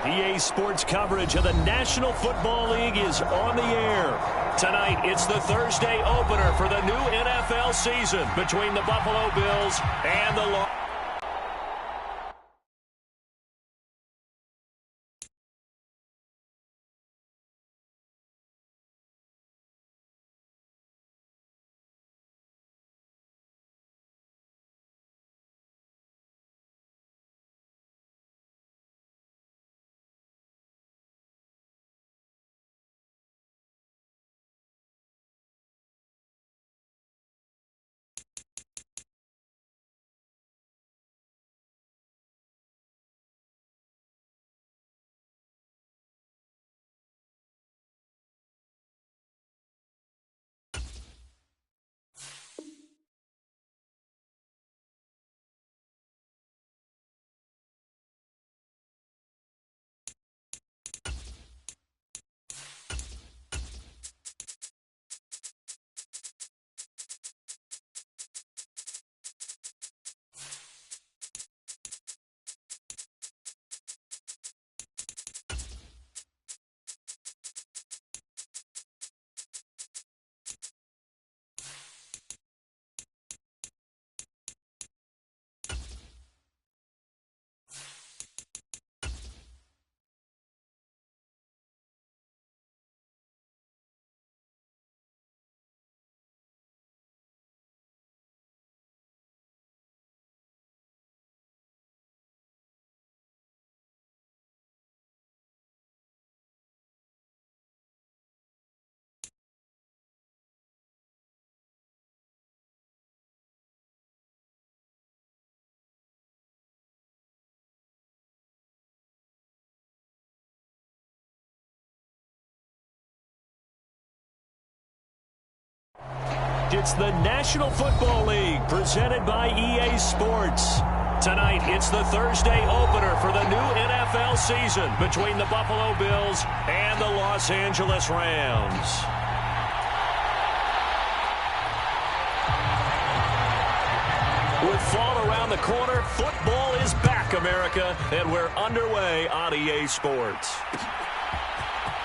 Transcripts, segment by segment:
EA Sports coverage of the National Football League is on the air. Tonight, it's the Thursday opener for the new NFL season between the Buffalo Bills and the It's the National Football League presented by EA Sports. Tonight, it's the Thursday opener for the new NFL season between the Buffalo Bills and the Los Angeles Rams. With fall around the corner, football is back, America, and we're underway on EA Sports.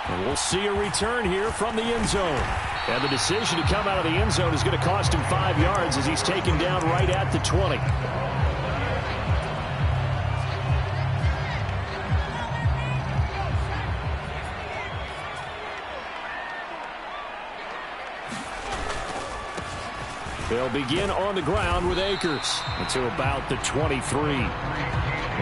And we'll see a return here from the end zone. And the decision to come out of the end zone is going to cost him 5 yards as he's taken down right at the 20. They'll begin on the ground with Akers until about the 23.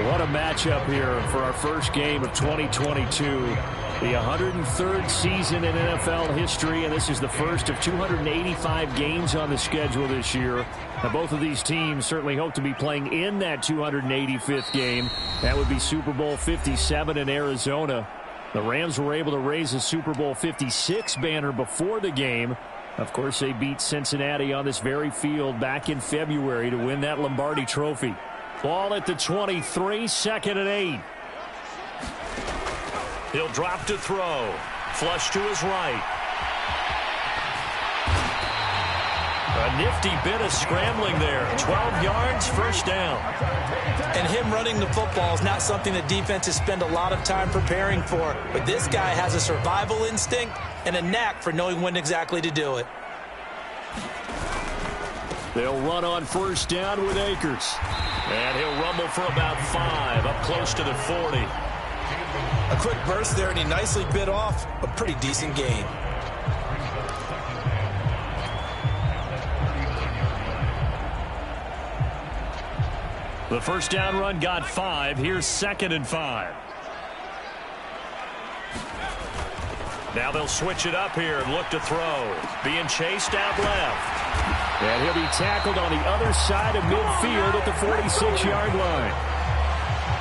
What a matchup here for our first game of 2022. The 103rd season in NFL history, and this is the first of 285 games on the schedule this year. Now, both of these teams certainly hope to be playing in that 285th game. That would be Super Bowl 57 in Arizona. The Rams were able to raise a Super Bowl 56 banner before the game. Of course, they beat Cincinnati on this very field back in February to win that Lombardi Trophy. Ball at the 23, 2nd and 8. He'll drop to throw. Flush to his right. A nifty bit of scrambling there. 12 yards, first down. And him running the football is not something that defenses spend a lot of time preparing for. But this guy has a survival instinct and a knack for knowing when exactly to do it. They'll run on first down with Akers. And he'll rumble for about 5, up close to the 40. A quick burst there, and he nicely bit off a pretty decent gain. The first down run got 5. Here's 2nd and 5. Now they'll switch it up here and look to throw. Being chased out left. And he'll be tackled on the other side of midfield at the 46-yard line.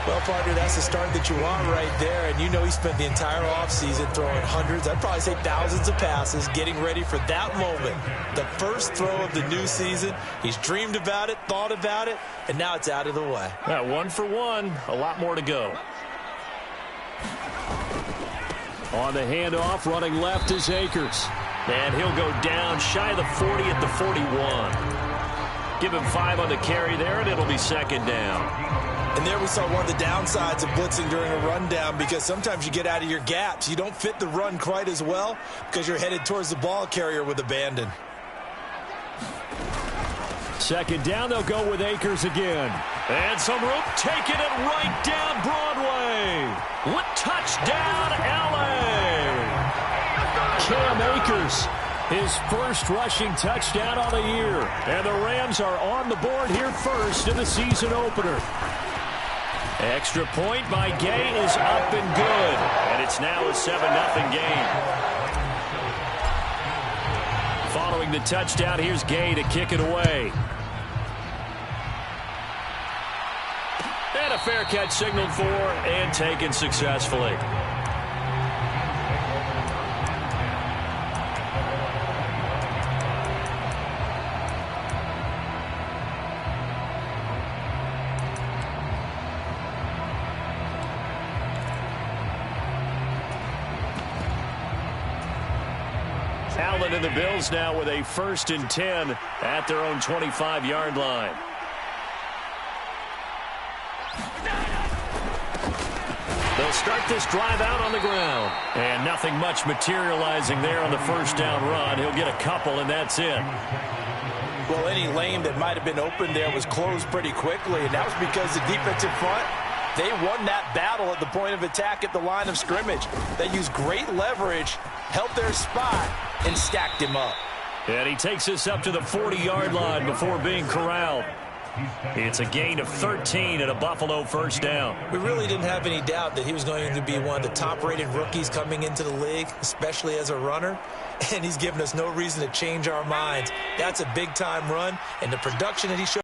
Well, partner, that's the start that you want right there. And you know he spent the entire offseason throwing hundreds, I'd probably say thousands of passes, getting ready for that moment. The first throw of the new season. He's dreamed about it, thought about it, and now it's out of the way. Yeah, 1 for 1. A lot more to go. On the handoff, running left is Akers. And he'll go down shy of the 40 at the 41. Give him 5 on the carry there, and it'll be 2nd down. And there we saw one of the downsides of blitzing during a rundown, because sometimes you get out of your gaps. You don't fit the run quite as well because you're headed towards the ball carrier with abandon. Second down, they'll go with Akers again. And some room, taking it right down Broadway. What touchdown, L.A. Cam Akers, his first rushing touchdown of the year. And the Rams are on the board here first in the season opener. Extra point by Gay is up and good. And it's now a 7-0 game. Following the touchdown, here's Gay to kick it away. And a fair catch signaled for and taken successfully. Allen and the Bills now with a 1st and 10 at their own 25-yard line. They'll start this drive out on the ground. And nothing much materializing there on the first down run. He'll get a couple, and that's it. Well, any lane that might have been open there was closed pretty quickly, and that was because the defensive front, they won that battle at the point of attack at the line of scrimmage. They used great leverage, held their spot, and stacked him up. And he takes this up to the 40-yard line before being corralled. It's a gain of 13 and a Buffalo first down. We really didn't have any doubt that he was going to be one of the top-rated rookies coming into the league, especially as a runner. And he's given us no reason to change our minds. That's a big-time run, and the production that he showed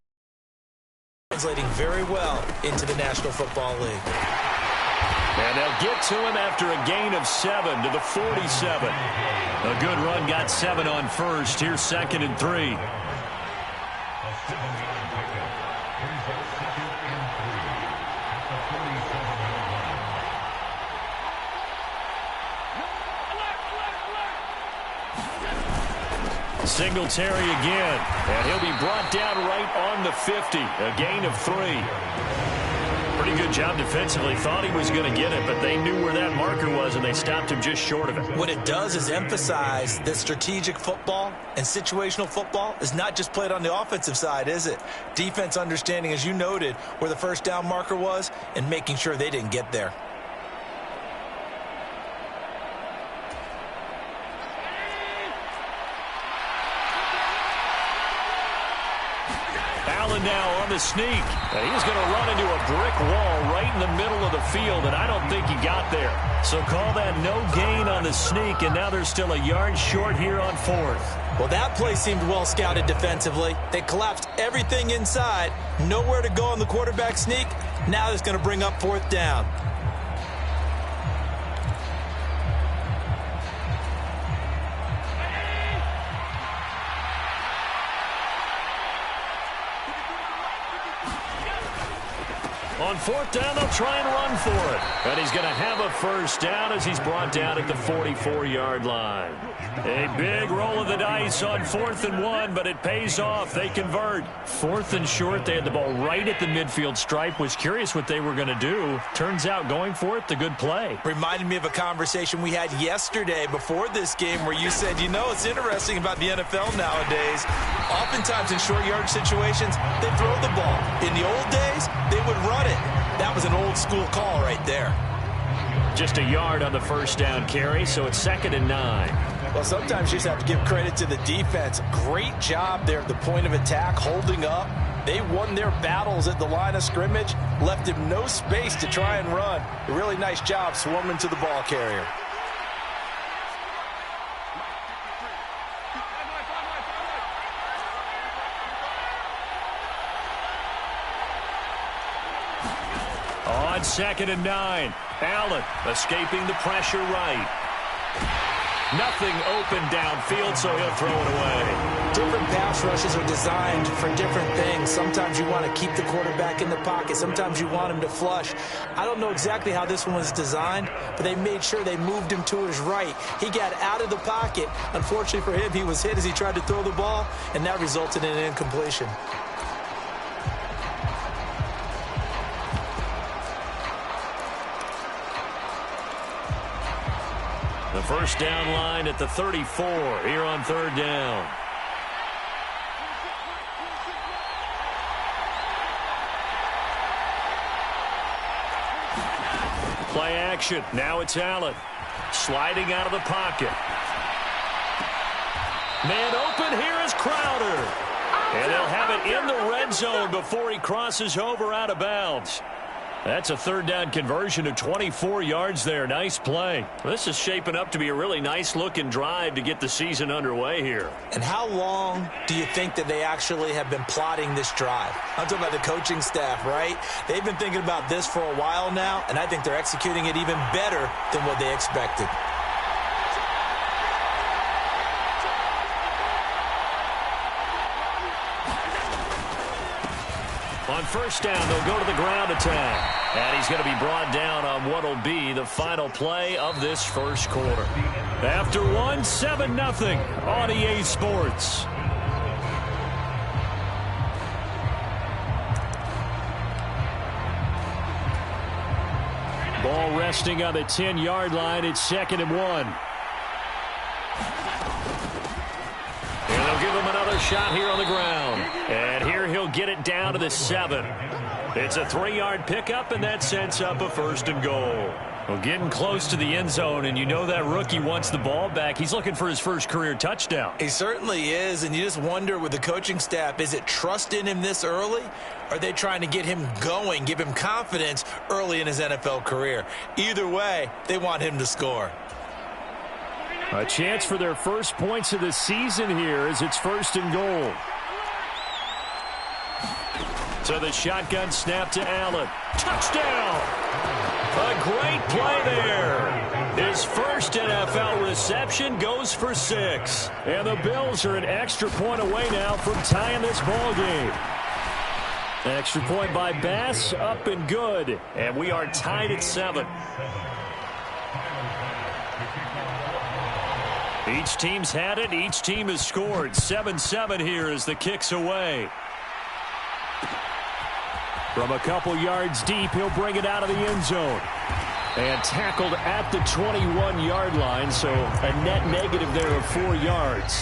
translating very well into the National Football League. And they'll get to him after a gain of 7 to the 47. A good run, got 7 on first. Here's 2nd and 3. Singletary again, and he'll be brought down right on the 50. A gain of 3. Pretty good job defensively. Thought he was going to get it, but they knew where that marker was, and they stopped him just short of it. What it does is emphasize that strategic football and situational football is not just played on the offensive side, is it? Defense understanding, as you noted, where the first down marker was and making sure they didn't get there. Now on the sneak, and he's going to run into a brick wall right in the middle of the field, and I don't think he got there. So call that no gain on the sneak, and now they're still a yard short here on 4th. Well, that play seemed well scouted defensively. They collapsed everything inside, nowhere to go on the quarterback sneak. Now it's going to bring up 4th down. On 4th down, they'll try and run for it. And he's going to have a first down as he's brought down at the 44-yard line. A big roll of the dice on 4th and 1, but it pays off. They convert. 4th and short, they had the ball right at the midfield stripe. Was curious what they were going to do. Turns out going for it, the good play. Reminded me of a conversation we had yesterday before this game where you said, you know, it's interesting about the NFL nowadays. Oftentimes in short yard situations, they throw the ball. In the old days, they would run it. That was an old school call right there. Just a yard on the first down carry, so it's 2nd and 9. Well, sometimes you just have to give credit to the defense. Great job there at the point of attack, holding up. They won their battles at the line of scrimmage, left him no space to try and run. A really nice job swarming to the ball carrier. On 2nd and 9, Allen escaping the pressure right. Nothing open downfield, so he'll throw it away. Different pass rushes are designed for different things. Sometimes you want to keep the quarterback in the pocket. Sometimes you want him to flush. I don't know exactly how this one was designed, but they made sure they moved him to his right. He got out of the pocket. Unfortunately for him, he was hit as he tried to throw the ball, and that resulted in an incompletion. first down line at the 34 here on third down. Play action. Now it's Allen. Sliding out of the pocket. Man open. Here is Crowder. And they'll have it in the red zone before he crosses over out of bounds. That's a third down conversion of 24 yards there. Nice play. This is shaping up to be a really nice-looking drive to get the season underway here. And how long do you think that they actually have been plotting this drive? I'm talking about the coaching staff, right? They've been thinking about this for a while now, and I think they're executing it even better than what they expected. On first down, they'll go to the ground attack. And he's going to be brought down on what will be the final play of this first quarter. After 7-0 on EA Sports. Ball resting on the 10-yard line. It's 2nd and 1. And they'll give him another shot here on the ground. And here he'll get it down to the 7. It's a 3-yard pickup, and that sets up a 1st and goal. Well, getting close to the end zone, and you know that rookie wants the ball back. He's looking for his first career touchdown. He certainly is, and you just wonder with the coaching staff, is it trust in him this early? Or are they trying to get him going, give him confidence early in his NFL career? Either way, they want him to score. A chance for their first points of the season here as it's 1st and goal. So the shotgun snap to Allen. Touchdown! A great play there. His first NFL reception goes for 6. And the Bills are an extra point away now from tying this ball game. Extra point by Bass, up and good. And we are tied at 7. Each team's had it. Each team has scored. 7-7 here as the kick's away. From a couple yards deep, he'll bring it out of the end zone. And tackled at the 21-yard line, so a net negative there of 4 yards.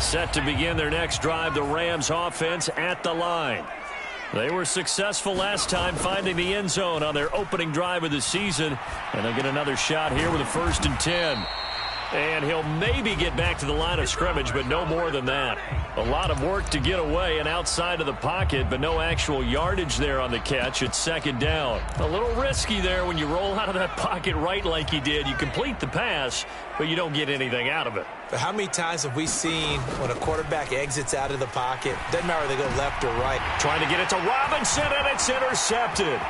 Set to begin their next drive, the Rams offense at the line. They were successful last time finding the end zone on their opening drive of the season. And they'll get another shot here with a 1st and 10. And he'll maybe get back to the line of scrimmage, but no more than that. A lot of work to get away and outside of the pocket, but no actual yardage there on the catch. It's 2nd down. A little risky there when you roll out of that pocket right like he did. You complete the pass, but you don't get anything out of it. But how many times have we seen when a quarterback exits out of the pocket, doesn't matter whether they go left or right, trying to get it to Robinson, and it's intercepted.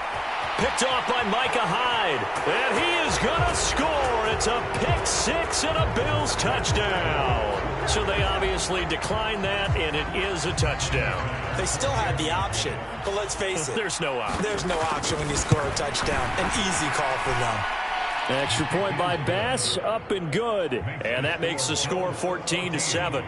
Picked off by Micah Hyde. And he is going to score. It's a pick 6 and a Bills touchdown. So they obviously declined that, and it is a touchdown. They still had the option, but let's face it. There's no option. There's no option when you score a touchdown. An easy call for them. Extra point by Bass, up and good. And that makes the score 14-7.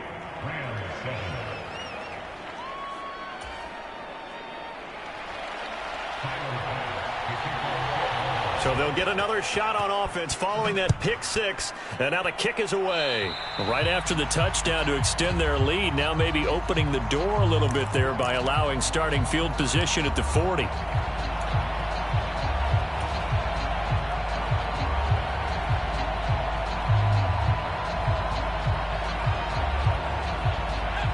So they'll get another shot on offense following that pick 6. And now the kick is away. Right after the touchdown to extend their lead. Now maybe opening the door a little bit there by allowing starting field position at the 40.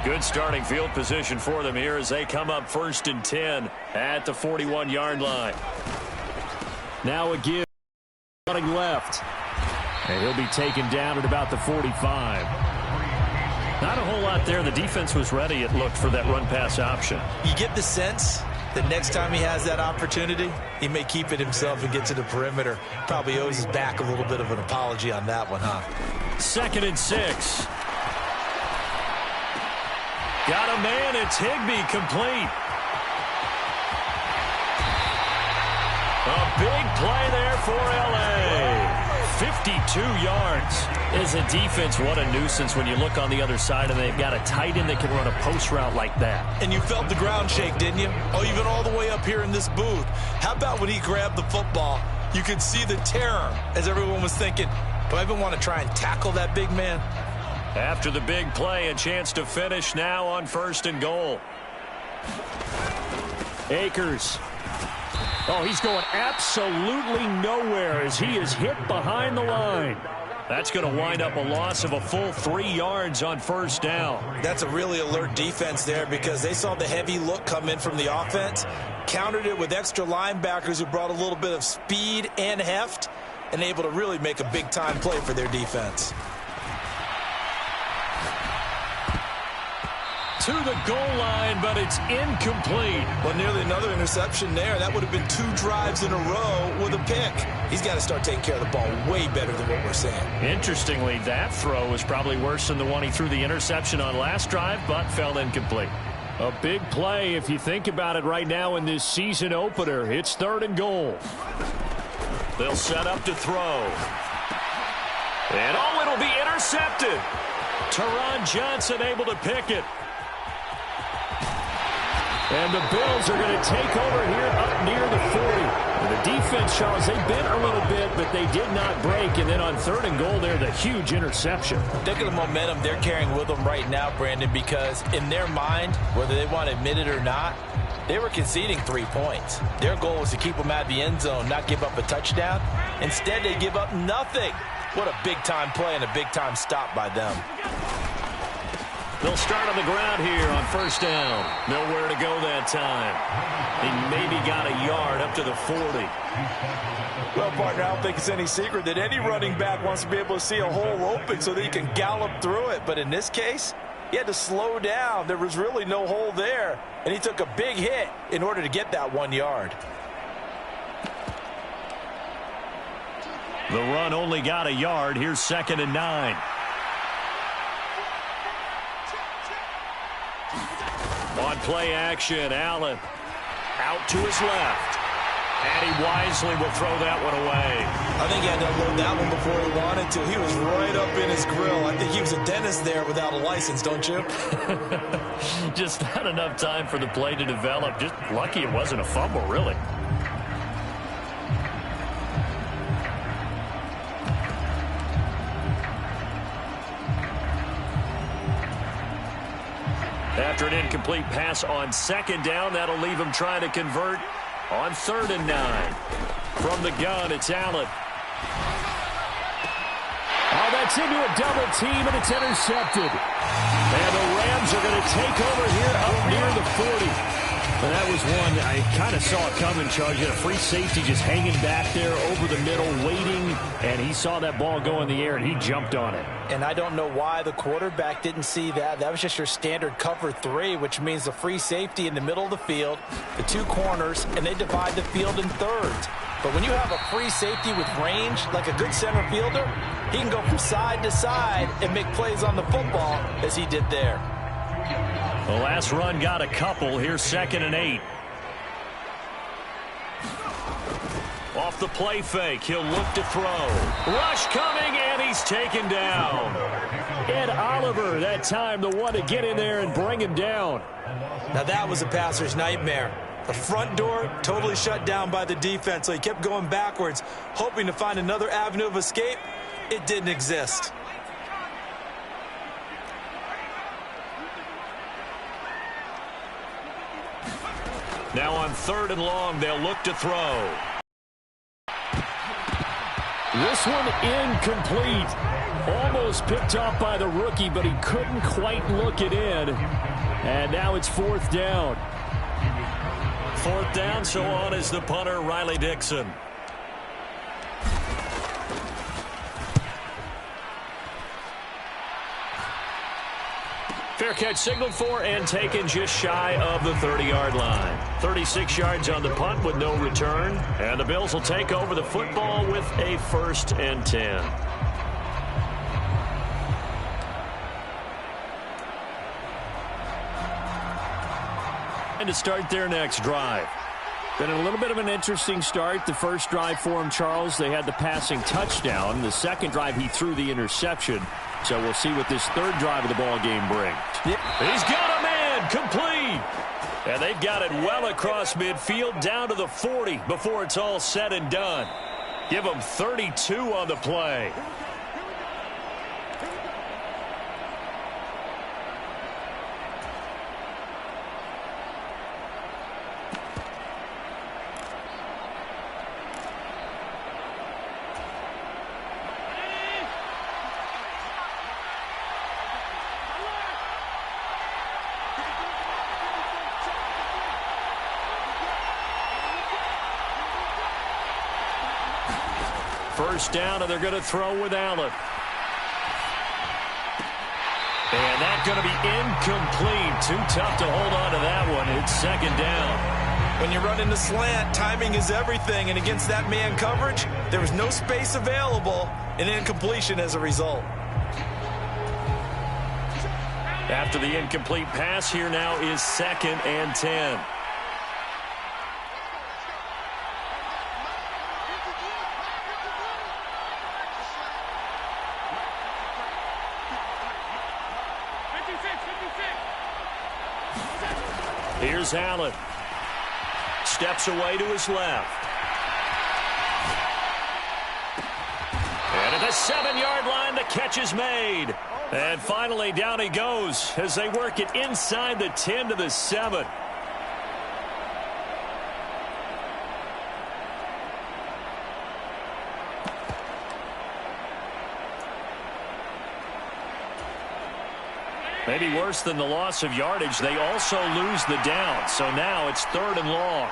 Good starting field position for them here as they come up 1st and 10 at the 41-yard line. Now again, running left. And he'll be taken down at about the 45. Not a whole lot there. The defense was ready, it looked, for that run-pass option. You get the sense that next time he has that opportunity, he may keep it himself and get to the perimeter. Probably owes his back a little bit of an apology on that one, huh? 2nd and 6. Got a man. It's Higbee, complete. A big play there for L.A. 52 yards. As a defense, what a nuisance when you look on the other side and they've got a tight end that can run a post route like that. And you felt the ground shake, didn't you? Oh, even all the way up here in this booth. How about when he grabbed the football? You could see the terror as everyone was thinking, do I even want to try and tackle that big man? After the big play, a chance to finish now on 1st and goal. Akers. Oh, he's going absolutely nowhere as he is hit behind the line. That's going to wind up a loss of a full 3 yards on 1st down. That's a really alert defense there because they saw the heavy look come in from the offense, countered it with extra linebackers who brought a little bit of speed and heft, and able to really make a big-time play for their defense. To the goal line, but it's incomplete. Well, nearly another interception there. That would have been 2 drives in a row with a pick. He's got to start taking care of the ball way better than what we're seeing. Interestingly, that throw was probably worse than the one he threw the interception on last drive, but fell incomplete. A big play if you think about it right now in this season opener. It's 3rd and goal. They'll set up to throw. And oh, it'll be intercepted. Teron Johnson able to pick it. And the Bills are going to take over here up near the 40. And the defense, Charles, they bent a little bit, but they did not break. And then on 3rd and goal there, the huge interception. Look at the momentum they're carrying with them right now, Brandon, because in their mind, whether they want to admit it or not, they were conceding 3 points. Their goal was to keep them out of the end zone, not give up a touchdown. Instead, they give up nothing. What a big-time play and a big-time stop by them. They'll start on the ground here on 1st down. Nowhere to go that time. He maybe got a yard up to the 40. Well, partner, I don't think it's any secret that any running back wants to be able to see a hole open so that he can gallop through it. But in this case, he had to slow down. There was really no hole there, and he took a big hit in order to get that 1 yard. The run only got a yard. Here's 2nd and 9. On play action, Allen out to his left. And he wisely will throw that one away. I think he had to unload that one before he wanted to. He was right up in his grill. I think he was a dentist there without a license, don't you? Just not enough time for the play to develop. Just lucky it wasn't a fumble, really. After an incomplete pass on 2nd down, that'll leave him trying to convert on 3rd and 9. From the gun, it's Allen. Oh, that's into a double team, and it's intercepted. And the Rams are going to take over here up near the 40. And that was one I kind of saw it coming, Charles. You had a free safety just hanging back there over the middle, waiting, and he saw that ball go in the air, and he jumped on it. And I don't know why the quarterback didn't see that. That was just your standard cover 3, which means the free safety in the middle of the field, the 2 corners, and they divide the field in thirds. But when you have a free safety with range, like a good center fielder, he can go from side to side and make plays on the football as he did there. The last run got a couple. Here's 2nd and 8. Off the play fake, he'll look to throw. Rush coming, and he's taken down. Ed Oliver, that time, the one to get in there and bring him down. Now that was a passer's nightmare. The front door totally shut down by the defense, so he kept going backwards, hoping to find another avenue of escape. It didn't exist. Now on 3rd and long, they'll look to throw. This one incomplete. Almost picked off by the rookie, but he couldn't quite look it in. And now it's 4th down. 4th down, so on is the punter, Riley Dixon. Fair catch signaled for and taken just shy of the 30-yard line. 36 yards on the punt with no return. And the Bills will take over the football with a 1st and 10. And to start their next drive. Been a little bit of an interesting start. The first drive for him, Charles, they had the passing touchdown. The second drive, he threw the interception. So we'll see what this third drive of the ball game brings. He's got a man complete. And they've got it well across midfield down to the 40 before it's all said and done. Give them 32 on the play. First down, and they're going to throw with Allen. And that's going to be incomplete. Too tough to hold on to that one. It's second down. When you run into slant, timing is everything. And against that man coverage, there was no space available, and incompletion as a result. After the incomplete pass, here now is 2nd and 10. Here's Allen. Steps away to his left. And at the 7-yard line, the catch is made. And finally, down he goes as they work it inside the 10 to the 7. Maybe worse than the loss of yardage, they also lose the down. So now it's 3rd and long.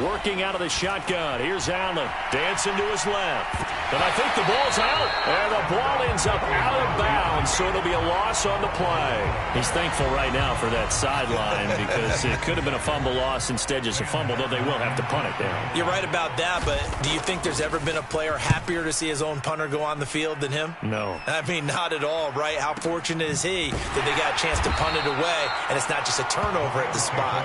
Working out of the shotgun. Here's Allen. Dancing to his left. And I think the ball's out. And the ball ends up out of bounds, so it'll be a loss on the play. He's thankful right now for that sideline because it could have been a fumble loss, instead just a fumble, though they will have to punt it down. You're right about that, but do you think there's ever been a player happier to see his own punter go on the field than him? No. I mean, not at all, right? How fortunate is he that they got a chance to punt it away, and it's not just a turnover at the spot.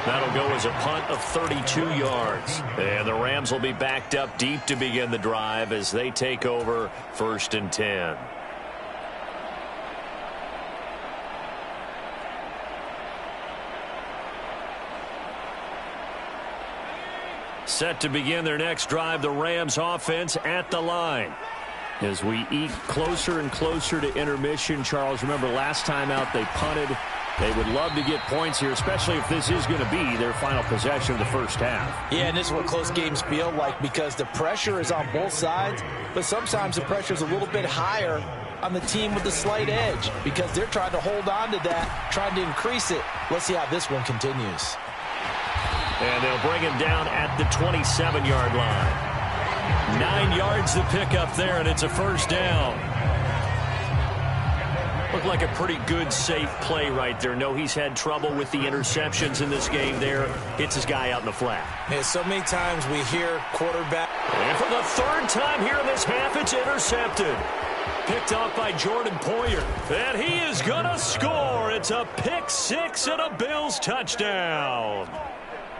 That'll go as a punt of 32 yards. And the Rams will be backed up deep to begin the drive as they take over 1st and 10. Set to begin their next drive, the Rams offense at the line. As we eke closer and closer to intermission, Charles, remember last time out they punted. They would love to get points here, especially if this is going to be their final possession of the first half. Yeah, and this is what close games feel like because the pressure is on both sides, but sometimes the pressure is a little bit higher on the team with the slight edge because they're trying to hold on to that, trying to increase it. Let's see how this one continues. And they'll bring him down at the 27-yard line. 9 yards to pick up there, and it's a first down. Looked like a pretty good, safe play right there. No, he's had trouble with the interceptions in this game there. Hits his guy out in the flat. Yeah, so many times we hear quarterback. And for the 3rd time here in this half, it's intercepted. Picked off by Jordan Poyer. And he is going to score. It's a pick 6 and a Bills touchdown.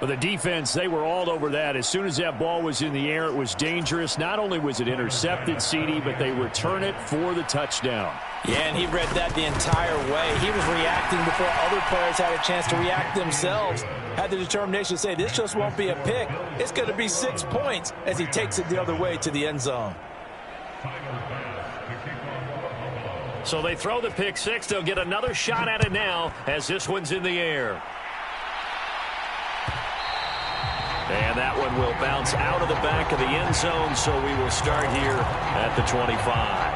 But the defense, they were all over that. As soon as that ball was in the air, it was dangerous. Not only was it intercepted, CD, but they return it for the touchdown. Yeah, and he read that the entire way. He was reacting before other players had a chance to react themselves. Had the determination to say, this just won't be a pick. It's going to be 6 points as he takes it the other way to the end zone. So they throw the pick 6. They'll get another shot at it now as this one's in the air. And that one will bounce out of the back of the end zone, so we will start here at the 25.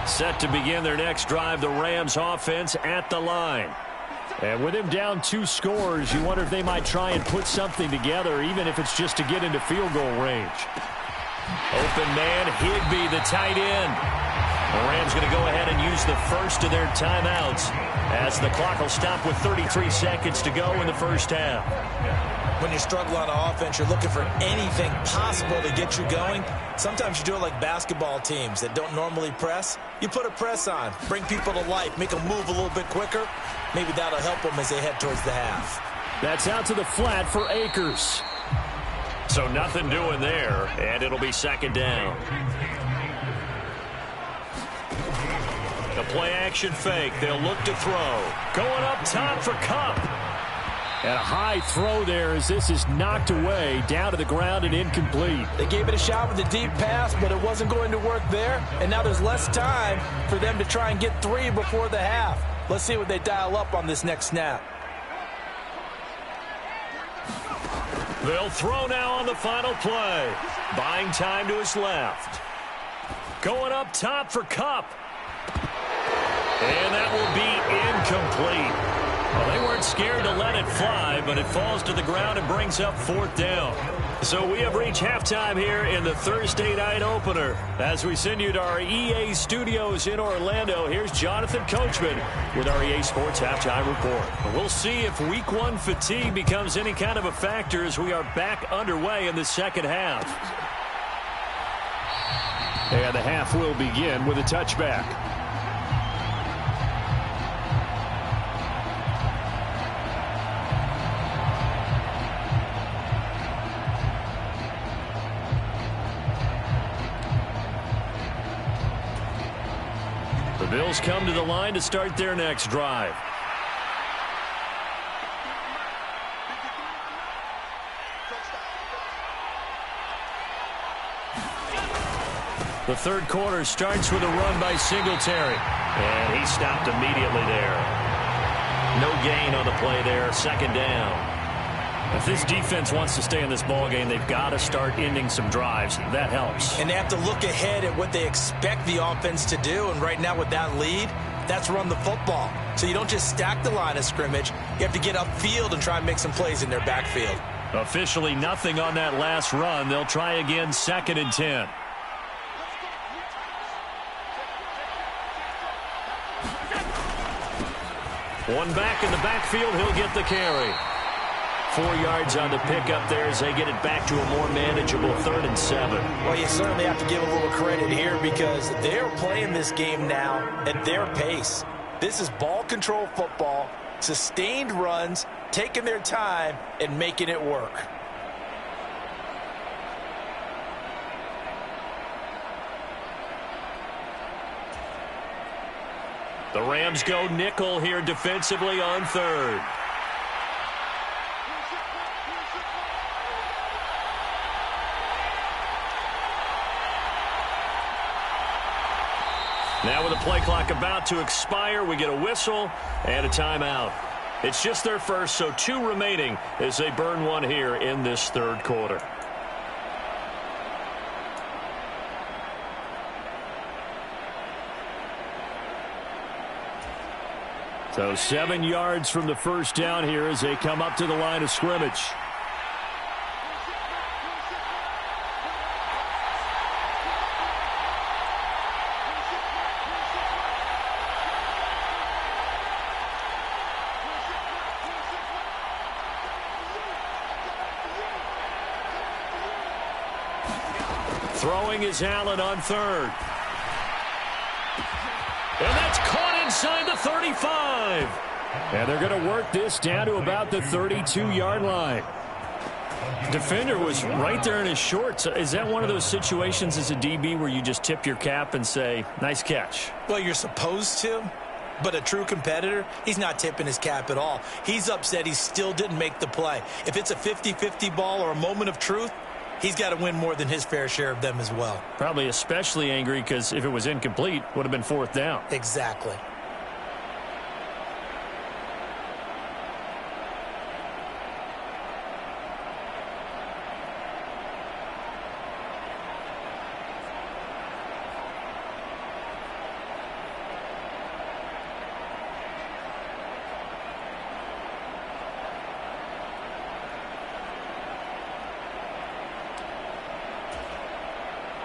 Set to begin their next drive, the Rams offense at the line. And with him down 2 scores, you wonder if they might try and put something together, even if it's just to get into field goal range. Open man, Higbee, the tight end. Rams going to go ahead and use the first of their timeouts as the clock will stop with 33 seconds to go in the first half. When you struggle on offense, you're looking for anything possible to get you going. Sometimes you do it like basketball teams that don't normally press. You put a press on, bring people to life, make them move a little bit quicker. Maybe that'll help them as they head towards the half. That's out to the flat for Akers. So nothing doing there, and it'll be second down. The play action fake. They'll look to throw. Going up top for Kupp. And a high throw there as this is knocked away, down to the ground and incomplete. They gave it a shot with a deep pass, but it wasn't going to work there. And now there's less time for them to try and get 3 before the half. Let's see what they dial up on this next snap. They'll throw now on the final play. Buying time to his left. Going up top for Kupp. And that will be incomplete. Well, they weren't scared to let it fly, but it falls to the ground and brings up 4th down. So we have reached halftime here in the Thursday night opener. As we send you to our EA studios in Orlando, here's Jonathan Coachman with our EA Sports Halftime Report. We'll see if Week 1 fatigue becomes any kind of a factor as we are back underway in the second half. And the half will begin with a touchback. The Bills come to the line to start their next drive. The third quarter starts with a run by Singletary. And he stopped immediately there. No gain on the play there. Second down. If this defense wants to stay in this ballgame, they've got to start ending some drives. That helps. And they have to look ahead at what they expect the offense to do. And right now with that lead, that's run the football. So you don't just stack the line of scrimmage. You have to get upfield and try and make some plays in their backfield. Officially nothing on that last run. They'll try again, 2nd and 10. One back in the backfield. He'll get the carry. 4 yards on the pickup there as they get it back to a more manageable 3rd and 7. Well, you certainly have to give a little credit here because they're playing this game now at their pace. This is ball control football, sustained runs, taking their time and making it work. The Rams go nickel here defensively on 3rd. Now with the play clock about to expire, we get a whistle and a timeout. It's just their first, so 2 remaining as they burn one here in this third quarter. So 7 yards from the first down here as they come up to the line of scrimmage. Throwing is Allen on 3rd. And that's caught inside the 35. And they're going to work this down to about the 32-yard line. Defender was right there in his shorts. Is that one of those situations as a DB where you just tip your cap and say, nice catch? Well, you're supposed to. But a true competitor, he's not tipping his cap at all. He's upset he still didn't make the play. If it's a 50-50 ball or a moment of truth, he's got to win more than his fair share of them as well. Probably especially angry because if it was incomplete, would have been 4th down. Exactly.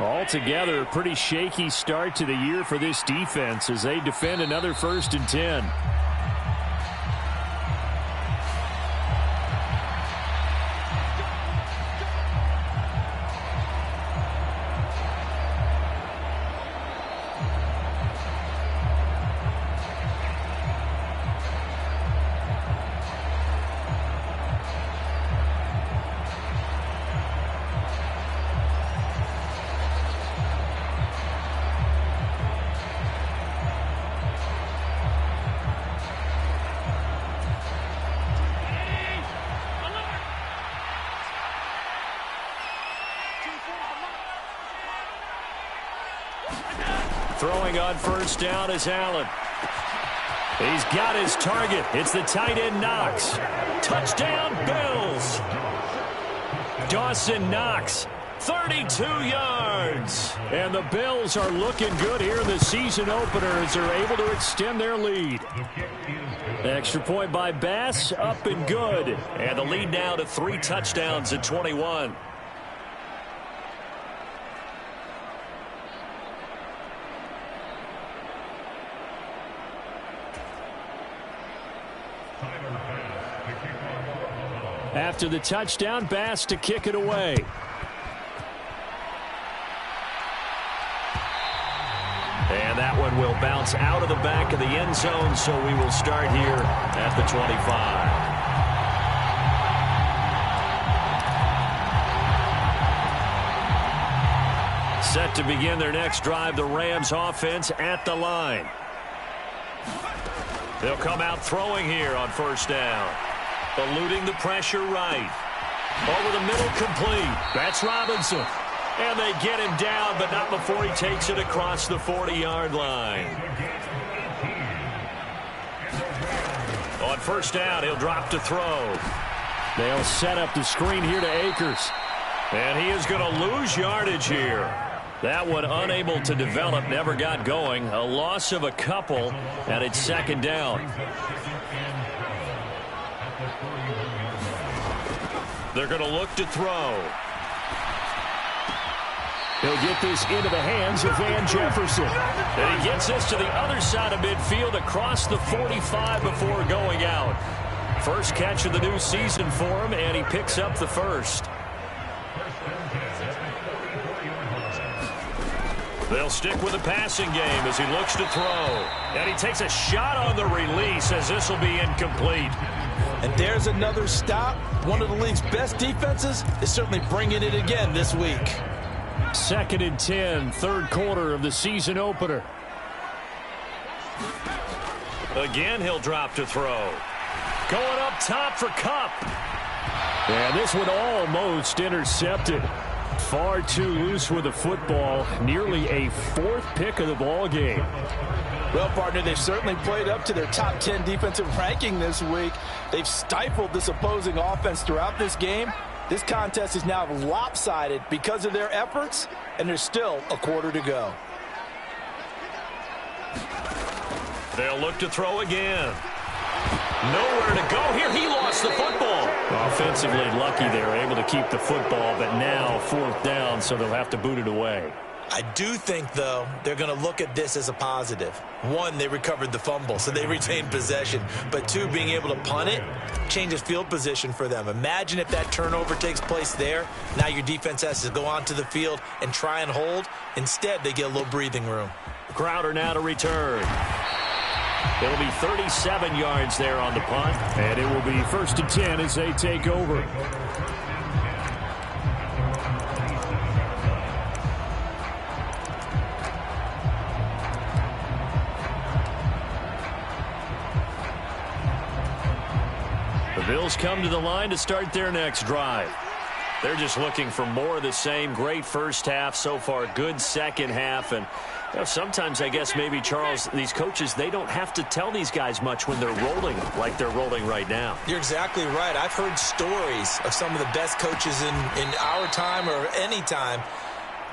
Altogether, a pretty shaky start to the year for this defense as they defend another 1st and 10. Throwing on 1st down is Allen. He's got his target. It's the tight end Knox. Touchdown, Bills. Dawson Knox, 32 yards. And the Bills are looking good here in the season opener as they're able to extend their lead. Extra point by Bass, up and good. And the lead now to 3 touchdowns at 21. After the touchdown, Bass to kick it away. And that one will bounce out of the back of the end zone, so we will start here at the 25. Set to begin their next drive, the Rams offense at the line. They'll come out throwing here on 1st down. Eluding the pressure right. Over the middle, complete. That's Robinson. And they get him down, but not before he takes it across the 40-yard line. On 1st down, he'll drop to throw. They'll set up the screen here to Akers. And he is going to lose yardage here. That one unable to develop, never got going. A loss of a couple, and it's 2nd down. They're going to look to throw. He'll get this into the hands of Van Jefferson. And he gets this to the other side of midfield across the 45 before going out. First catch of the new season for him, and he picks up the 1st. They'll stick with the passing game as he looks to throw. And he takes a shot on the release as this will be incomplete. And there's another stop. One of the league's best defenses is certainly bringing it again this week. 2nd and 10, 3rd quarter of the season opener. Again, he'll drop to throw. Going up top for Kupp. And this one almost intercepted. Far too loose with the football. Nearly a 4th pick of the ball game. Well, partner, they've certainly played up to their top 10 defensive ranking this week. They've stifled this opposing offense throughout this game. This contest is now lopsided because of their efforts, and there's still a quarter to go. They'll look to throw again. Nowhere to go here. He lost the football. Offensively lucky they were able to keep the football, but now 4th down, so they'll have to boot it away. I do think, though, they're going to look at this as a positive. 1, they recovered the fumble, so they retained possession. But 2, being able to punt it changes field position for them. Imagine if that turnover takes place there. Now your defense has to go onto the field and try and hold. Instead, they get a little breathing room. Crowder now to return. It'll be 37 yards there on the punt, and it will be 1st and 10 as they take over. The Bills come to the line to start their next drive. They're just looking for more of the same. Great first half so far, good second half, and you know, sometimes I guess maybe, Charles, these coaches, they don't have to tell these guys much when they're rolling like they're rolling right now. You're exactly right. I've heard stories of some of the best coaches in our time or any time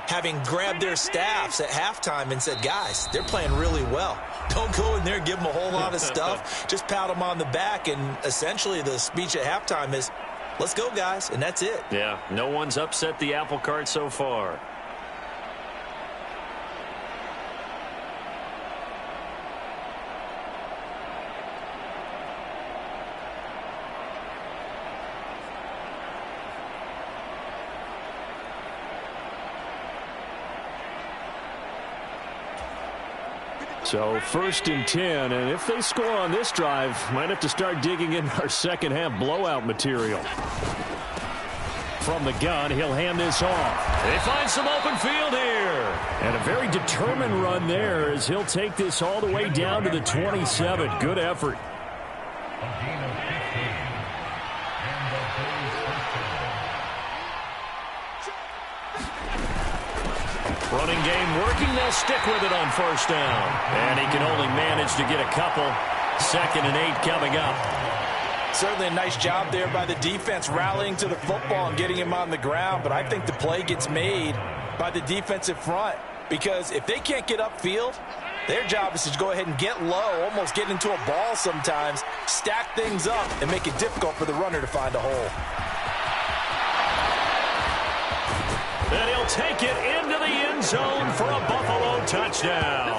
having grabbed their staffs at halftime and said, guys, they're playing really well. Don't go in there and give them a whole lot of stuff. Just pat them on the back, and essentially the speech at halftime is, let's go, guys, and that's it. Yeah, no one's upset the apple cart so far. So 1st and 10, and if they score on this drive, might have to start digging in our second half blowout material. From the gun, he'll hand this off. They find some open field here. And a very determined run there as he'll take this all the way down to the 27. Good effort. Running game working. They'll stick with it on 1st down. And he can only manage to get a couple. 2nd and 8 coming up. Certainly a nice job there by the defense rallying to the football and getting him on the ground. But I think the play gets made by the defensive front. Because if they can't get upfield, their job is to go ahead and get low, almost get into a ball sometimes, stack things up, and make it difficult for the runner to find a hole. And he'll take it into the end zone for a Buffalo touchdown.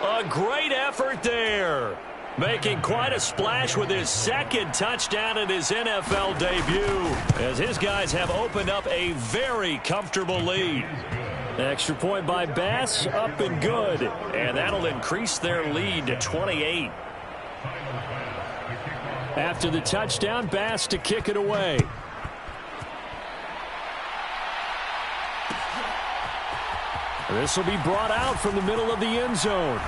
A great effort there. Making quite a splash with his 2nd touchdown in his NFL debut, as his guys have opened up a very comfortable lead. Extra point by Bass, up and good. And that'll increase their lead to 28. After the touchdown, Bass to kick it away. This will be brought out from the middle of the end zone.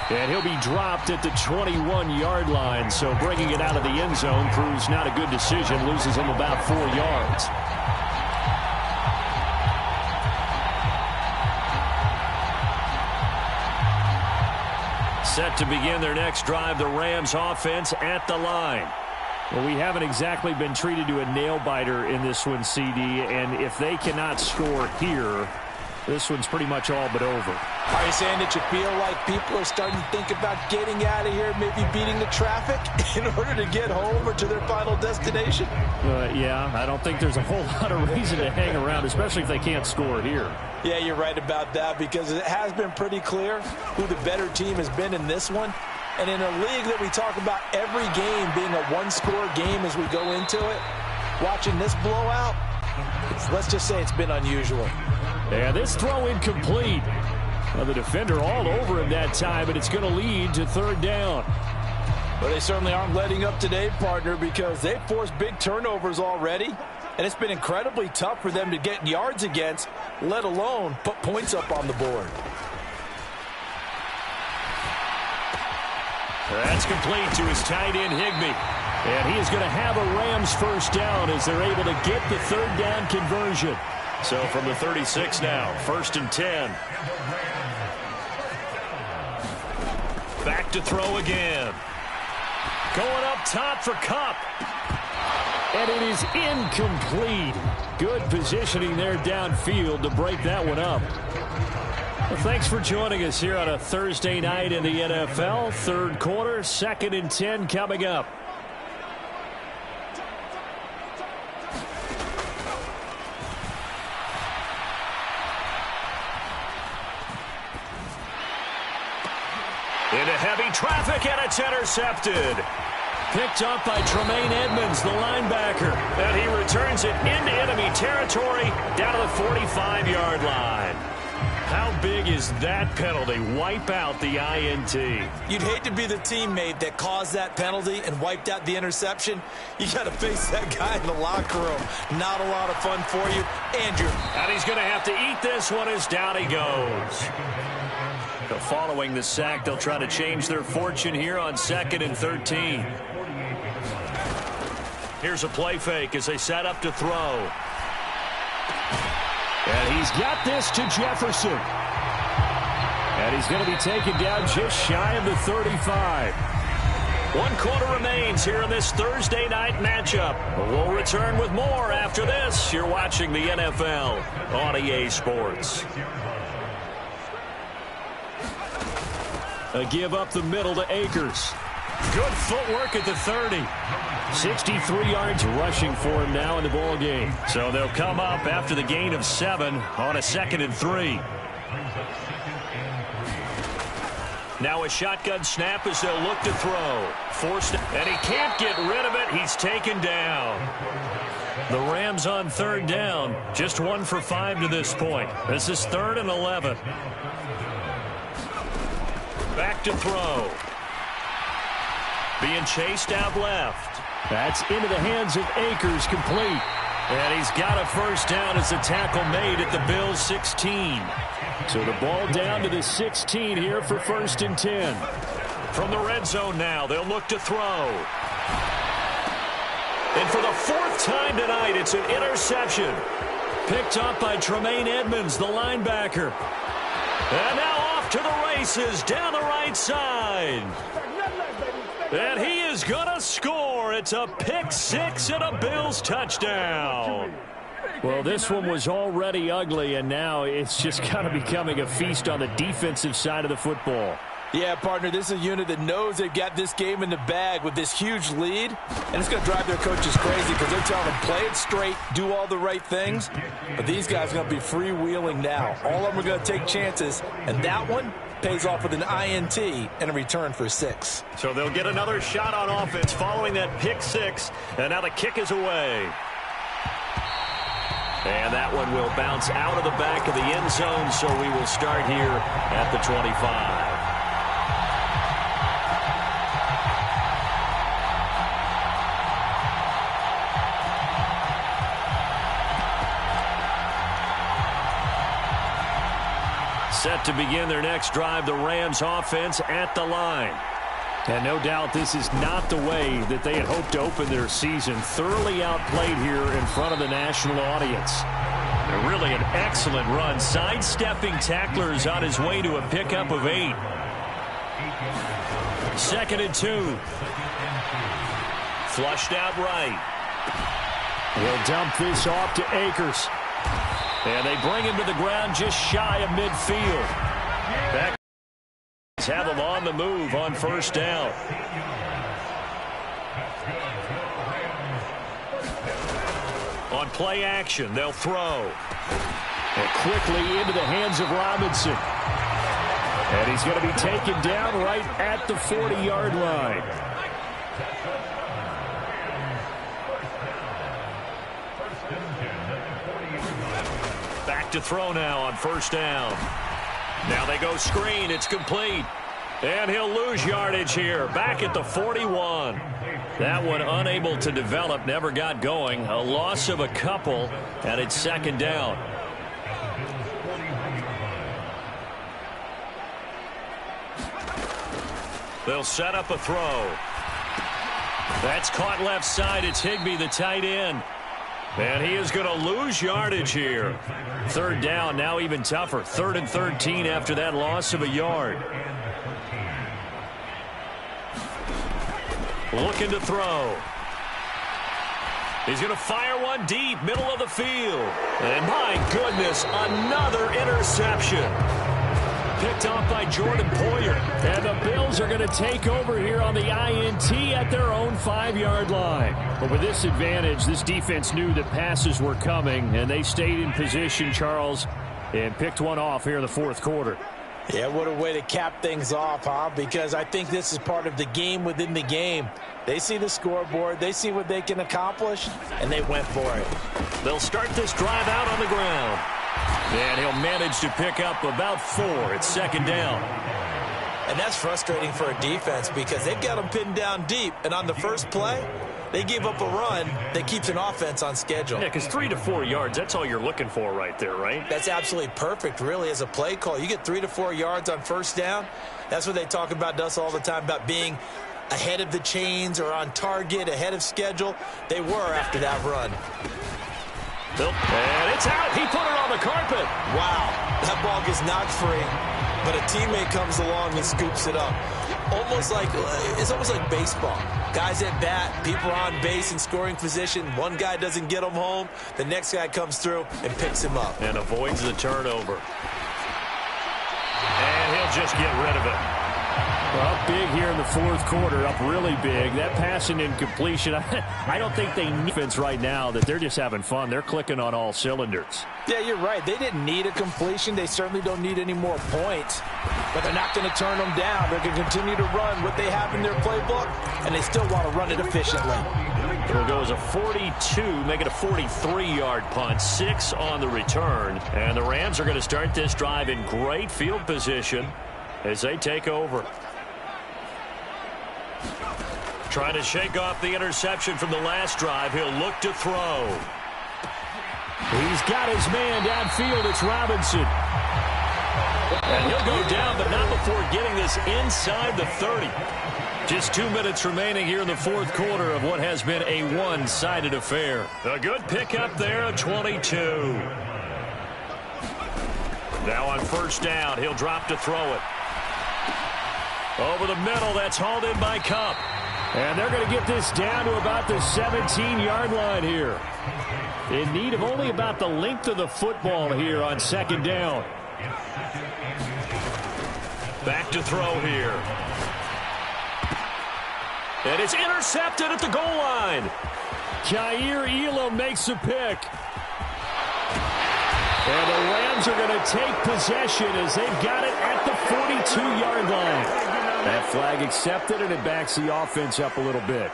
And he'll be dropped at the 21-yard line. So bringing it out of the end zone proves not a good decision. Loses him about 4 yards. Set to begin their next drive, the Rams offense at the line. Well, we haven't exactly been treated to a nail-biter in this one, CD. And if they cannot score here, this one's pretty much all but over. Are you saying that you feel like people are starting to think about getting out of here, maybe beating the traffic in order to get home or to their final destination? Yeah, I don't think there's a whole lot of reason to hang around, especially if they can't score here. Yeah, you're right about that, because it has been pretty clear who the better team has been in this one. And in a league that we talk about every game being a one-score game as we go into it, watching this blowout, let's just say it's been unusual. And this throw incomplete. Well, the defender all over him that time, and it's going to lead to 3rd down. Well, they certainly aren't letting up today, partner, because they've forced big turnovers already, and it's been incredibly tough for them to get yards against, let alone put points up on the board. That's complete to his tight end, Higbee. And he is going to have a Rams 1st down as they're able to get the 3rd down conversion. So from the 36 now, 1st and 10. Back to throw again. Going up top for Kupp. And it is incomplete. Good positioning there downfield to break that one up. Well, thanks for joining us here on a Thursday night in the NFL. 3rd quarter, 2nd and 10 coming up. Into heavy traffic, and it's intercepted. Picked up by Tremaine Edmonds, the linebacker. And he returns it into enemy territory down to the 45-yard line. How big is that penalty? Wipe out the INT. You'd hate to be the teammate that caused that penalty and wiped out the interception. You got to face that guy in the locker room. Not a lot of fun for you, Andrew. And he's going to have to eat this one as down he goes. So following the sack, they'll try to change their fortune here on 2nd and 13. Here's a play fake as they set up to throw. And he's got this to Jefferson. And he's going to be taken down just shy of the 35. 1 quarter remains here in this Thursday night matchup. We'll return with more after this. You're watching the NFL on EA Sports. A give up the middle to Akers. Good footwork at the 30. 63 yards rushing for him now in the ball game. So they'll come up after the gain of 7 on a 2nd and 3. Now a shotgun snap as they'll look to throw. Forced, and he can't get rid of it. He's taken down. The Rams on 3rd down. Just 1 for 5 to this point. This is 3rd and 11. Back to throw. Being chased out left. That's into the hands of Akers, complete. And he's got a first down as the tackle made at the Bills' 16. So the ball down to the 16 here for 1st and 10. From the red zone now, they'll look to throw. And for the 4th time tonight, it's an interception. Picked up by Tremaine Edmonds, the linebacker. And now off to the races down the right side. And he is going to score. It's a pick 6 and a Bills touchdown. Well, this one was already ugly, and now it's just kind of becoming a feast on the defensive side of the football. Yeah, partner, this is a unit that knows they've got this game in the bag with this huge lead, and it's going to drive their coaches crazy because they're telling them, play it straight, do all the right things. But these guys are going to be freewheeling now. All of them are going to take chances, and that one pays off with an INT and a return for 6. So they'll get another shot on offense following that pick 6, and now the kick is away. And that one will bounce out of the back of the end zone, so we will start here at the 25. Set to begin their next drive, the Rams offense at the line. And no doubt this is not the way that they had hoped to open their season. Thoroughly outplayed here in front of the national audience. Really an excellent run. Sidestepping tacklers on his way to a pickup of 8. 2nd and 2. Flushed out right. He'll dump this off to Akers. And they bring him to the ground just shy of midfield. Back have him on the move on 1st down. On play action, they'll throw. And quickly into the hands of Robinson. And he's going to be taken down right at the 40-yard line. Back to throw now on 1st down. Now they go screen. It's complete. And he'll lose yardage here. Back at the 41. That one unable to develop. Never got going. A loss of a couple. And it's 2nd down. They'll set up a throw. That's caught left side. It's Higbee, the tight end. And he is going to lose yardage here. 3rd down, now even tougher. 3rd and 13 after that loss of a yard. Looking to throw. He's going to fire one deep, middle of the field. And my goodness, another interception. Picked off by Jordan Poyer. And the Bills are going to take over here on the INT at their own 5-yard line. But with this advantage, this defense knew that passes were coming, and they stayed in position, Charles, and picked one off here in the 4th quarter. Yeah, what a way to cap things off, huh? Because I think this is part of the game within the game. They see the scoreboard, they see what they can accomplish, and they went for it. They'll start this drive out on the ground. And he'll manage to pick up about 4. It's 2nd down. And that's frustrating for a defense because they've got them pinned down deep. And on the first play, they give up a run that keeps an offense on schedule. Yeah, because 3 to 4 yards, that's all you're looking for right there, right? That's absolutely perfect, really, as a play call. You get 3 to 4 yards on 1st down. That's what they talk about us all the time, about being ahead of the chains or on target, ahead of schedule. They were after that run. And it's out. He put it on the carpet. Wow. That ball gets knocked free, but a teammate comes along and scoops it up. It's almost like baseball. Guys at bat, people are on base in scoring position. One guy doesn't get him home. The next guy comes through and picks him up. And avoids the turnover. And he'll just get rid of it. Well, up big here in the 4th quarter, up really big. That passing incompletion, I don't think they need defense right now, that they're just having fun. They're clicking on all cylinders. Yeah, you're right. They didn't need a completion. They certainly don't need any more points. But they're not going to turn them down. They're going to continue to run what they have in their playbook, and they still want to run it efficiently. It'll go as a 42, make it a 43-yard punt, 6 on the return. And the Rams are going to start this drive in great field position. as they take over. Trying to shake off the interception from the last drive. He'll look to throw. He's got his man downfield. It's Robinson. And he'll go down, but not before getting this inside the 30. Just 2 minutes remaining here in the fourth quarter of what has been a one-sided affair. A good pickup there at 22. Now on first down, he'll drop to throw it. Over the middle, that's hauled in by Cup. And they're going to get this down to about the 17-yard line here. In need of only about the length of the football here on second down. Back to throw here. And it's intercepted at the goal line. Jair Elam makes a pick. And the Rams are going to take possession as they've got it at the 42-yard line. That flag accepted, and it backs the offense up a little bit.